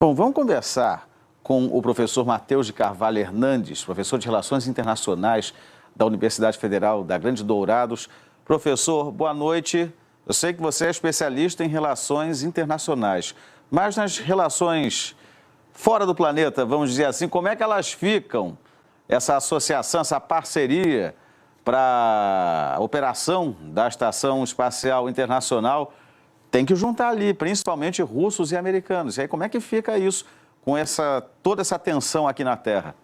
Bom, vamos conversar com o professor Matheus de Carvalho Hernandes, professor de Relações Internacionais da Universidade Federal da Grande Dourados. Professor, boa noite. Eu sei que você é especialista em relações internacionais, mas nas relações fora do planeta, vamos dizer assim, como é que elas ficam, essa associação, essa parceria para a operação da Estação Espacial Internacional? Tem que juntar ali, principalmente russos e americanos. E aí, como é que fica isso com toda essa tensão aqui na Terra?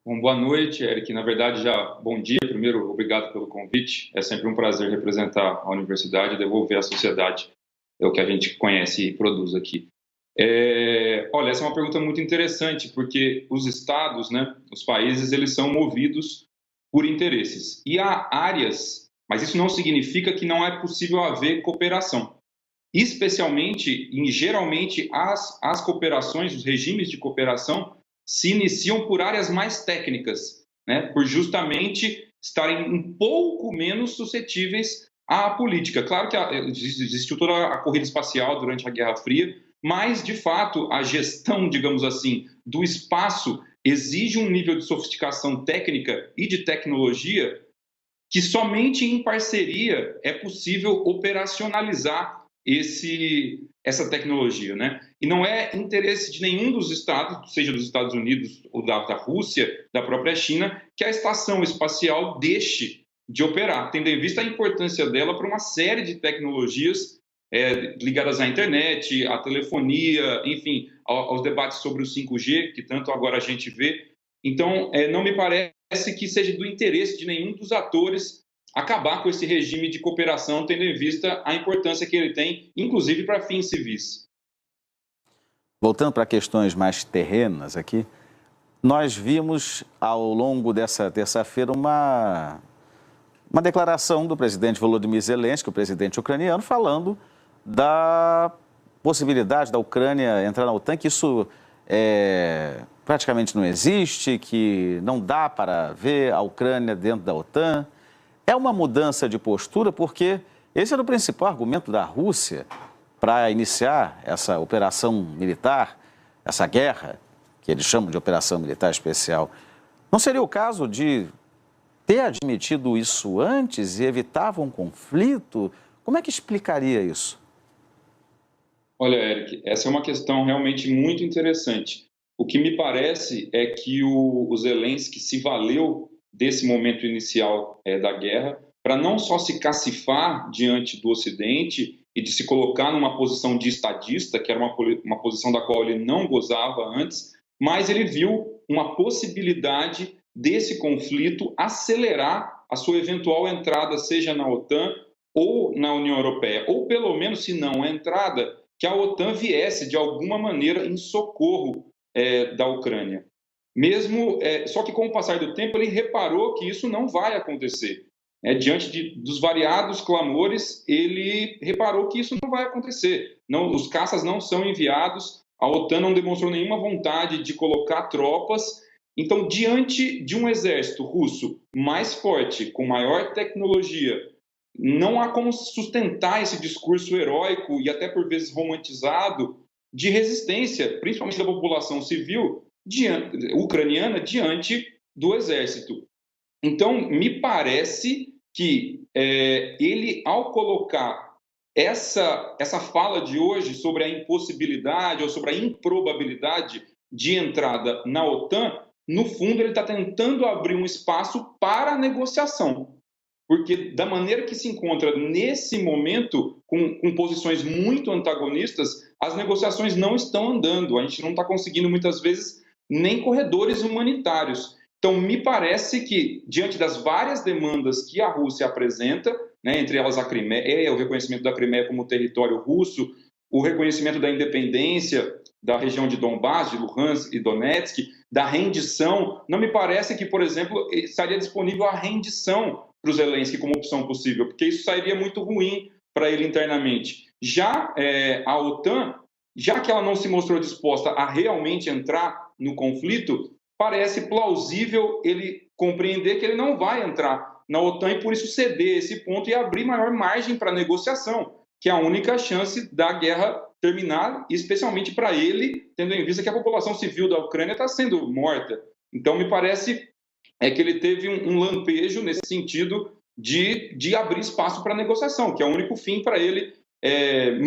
Bom, boa noite, Eric. Na verdade, já bom dia. Primeiro, obrigado pelo convite. É sempre um prazer representar a universidade e devolver à sociedade o que a gente conhece e produz aqui. Olha, essa é uma pergunta muito interessante, porque os estados, os países, eles são movidos por interesses. E há áreas, mas isso não significa que não é possível haver cooperação. Especialmente, geralmente, as cooperações, os regimes de cooperação, se iniciam por áreas mais técnicas, por justamente estarem um pouco menos suscetíveis à política. Claro que existiu toda a corrida espacial durante a Guerra Fria, mas, de fato, a gestão, digamos assim, do espaço exige um nível de sofisticação técnica e de tecnologia que somente em parceria é possível operacionalizar essa tecnologia, E não é interesse de nenhum dos estados, seja dos Estados Unidos ou da Rússia, da própria China, que a estação espacial deixe de operar, tendo em vista a importância dela para uma série de tecnologias ligadas à internet, à telefonia, enfim, aos debates sobre o 5G, que tanto agora a gente vê. Então, não me parece que seja do interesse de nenhum dos atores acabar com esse regime de cooperação, tendo em vista a importância que ele tem, inclusive para fins civis. Voltando para questões mais terrenas aqui, nós vimos ao longo dessa terça-feira uma declaração do presidente Volodymyr Zelensky, o presidente ucraniano, falando da possibilidade da Ucrânia entrar na OTAN, que isso praticamente não existe, que não dá para ver a Ucrânia dentro da OTAN. É uma mudança de postura, porque esse era o principal argumento da Rússia para iniciar essa operação militar, essa guerra, que eles chamam de operação militar especial. Não seria o caso de ter admitido isso antes e evitava um conflito? Como é que explicaria isso? Olha, Eric, essa é uma questão realmente muito interessante. O que me parece é que o Zelensky se valeu desse momento inicial da guerra para não só se cacifar diante do Ocidente e de se colocar numa posição de estadista, que era uma posição da qual ele não gozava antes, mas ele viu uma possibilidade desse conflito acelerar a sua eventual entrada, seja na OTAN ou na União Europeia, ou pelo menos, se não a entrada, que a OTAN viesse de alguma maneira em socorro da Ucrânia. Só que com o passar do tempo ele reparou que isso não vai acontecer. Diante dos variados clamores, ele reparou que isso não vai acontecer. Os caças não são enviados, a OTAN não demonstrou nenhuma vontade de colocar tropas. Então, diante de um exército russo mais forte, com maior tecnologia, não há como sustentar esse discurso heróico e até por vezes romantizado de resistência, principalmente da população civil ucraniana diante do exército. Então, me parece que ele, ao colocar essa fala de hoje sobre a impossibilidade ou sobre a improbabilidade de entrada na OTAN, no fundo ele está tentando abrir um espaço para a negociação. Porque da maneira que se encontra nesse momento, com posições muito antagonistas, as negociações não estão andando. A gente não está conseguindo, muitas vezes, nem corredores humanitários. Então, me parece que, diante das várias demandas que a Rússia apresenta, entre elas a Crimeia, o reconhecimento da Crimeia como território russo, o reconhecimento da independência da região de Donbás, de Luhansk e Donetsk, da rendição, não me parece que, por exemplo, estaria disponível a rendição para o Zelensky como opção possível, porque isso sairia muito ruim para ele internamente. Já a OTAN, já que ela não se mostrou disposta a realmente entrar no conflito, parece plausível ele compreender que ele não vai entrar na OTAN e, por isso, ceder esse ponto e abrir maior margem para negociação, que é a única chance da guerra terminar, especialmente para ele, tendo em vista que a população civil da Ucrânia está sendo morta. Então, me parece que ele teve um lampejo nesse sentido de abrir espaço para negociação, que é o único fim para ele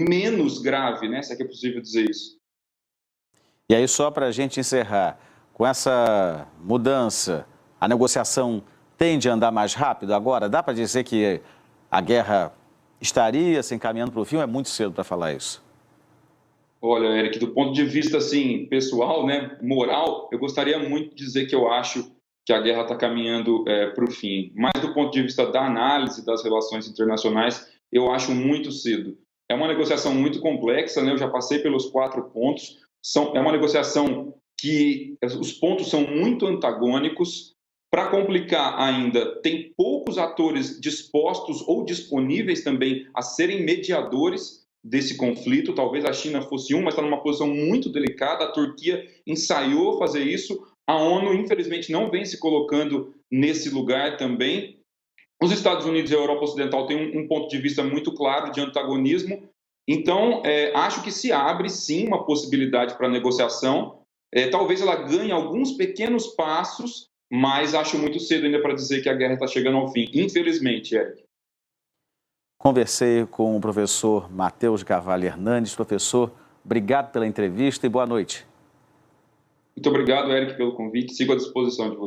menos grave, né, se é que é possível dizer isso. E aí, só para a gente encerrar, com essa mudança, a negociação tende a andar mais rápido agora? Dá para dizer que a guerra estaria se encaminhando para o fim ou é muito cedo para falar isso? Olha, Eric, do ponto de vista assim, pessoal, né, moral, eu gostaria muito de dizer que eu acho que a guerra está caminhando para o fim. Mas do ponto de vista da análise das relações internacionais, eu acho muito cedo. É uma negociação muito complexa, né? Eu já passei pelos 4 pontos. É uma negociação que os pontos são muito antagônicos. Para complicar ainda, tem poucos atores dispostos ou disponíveis também a serem mediadores desse conflito. Talvez a China fosse mas está numa posição muito delicada. A Turquia ensaiou fazer isso. A ONU, infelizmente, não vem se colocando nesse lugar também. Os Estados Unidos e a Europa Ocidental têm um ponto de vista muito claro de antagonismo. Então, acho que se abre, sim, uma possibilidade para negociação. Talvez ela ganhe alguns pequenos passos, mas acho muito cedo ainda para dizer que a guerra está chegando ao fim, infelizmente, Eric. Conversei com o professor Matheus de Carvalho Hernandes. Professor, obrigado pela entrevista e boa noite. Muito obrigado, Eric, pelo convite. Sigo à disposição de você.